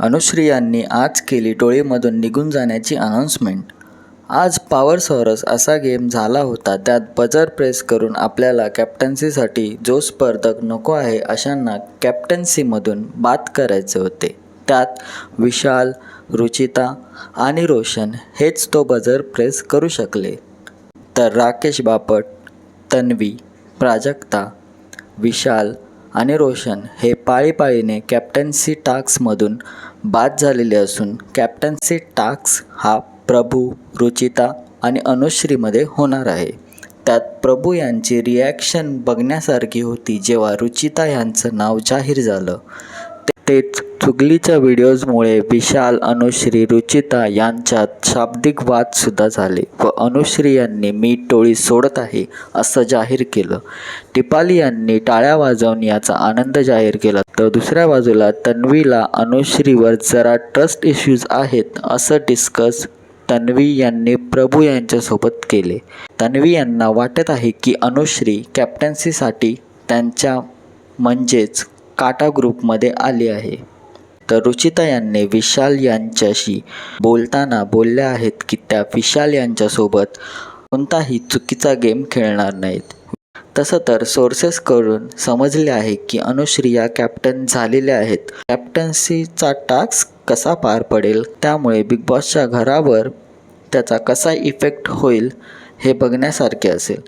अनुश्री यांनी आज केली टोळीमधून निघून जाण्याची अनाउन्समेंट. आज पॉवर सोरस असा गेम झाला होता. त्यात बजर प्रेस करून आपल्याला कॅप्टन्सीसाठी जो स्पर्धक नको आहे अशांना कॅप्टन्सीमधून बाद करायचे होते. त्यात विशाल, रुचिता आणि रोशन हेच तो बजर प्रेस करू शकले. तर राकेश बापट, तन्वी, प्राजक्ता, विशाल आणि रोशन हे पाळीपाळीने कॅप्टन्सी टास्कमधून बाद झालेले असून कॅप्टन्सी टास्क हा प्रभू, रुचिता आणि अनुश्रीमध्ये होणार आहे. त्यात प्रभू यांची रिॲक्शन बघण्यासारखी होती जेव्हा रुचिता यांचं नाव जाहीर झालं. तेच चुगलीच्या व्हिडिओजमुळे विशाल, अनुश्री, रुचिता यांच्यात शाब्दिक वादसुद्धा झाले व अनुश्री यांनी मी टोळी सोडत आहे असं जाहीर केलं. टिपाली यांनी टाळ्या वाजवून याचा आनंद जाहीर केला. तर दुसऱ्या बाजूला तन्वीला अनुश्रीवर जरा ट्रस्ट इश्यूज आहेत असं डिस्कस तन्वी यांनी प्रभू यांच्यासोबत केले. तन्वी यांना वाटत आहे की अनुश्री कॅप्टन्सीसाठी त्यांच्या म्हणजेच काटा ग्रुपमध्ये आली आहे. तर रुचिता यांनी विशाल यांच्याशी बोलताना बोलल्या आहेत की त्या विशाल यांच्यासोबत कोणताही चुकीचा गेम खेळणार नाहीत. तसं तर सोर्सेसकडून समजले आहे की अनुश्री या कॅप्टन झालेल्या आहेत. कॅप्टन्सीचा टास्क कसा पार पडेल त्यामुळे बिग बॉसच्या घरावर त्याचा कसा इफेक्ट होईल हे बघण्यासारखे असेल.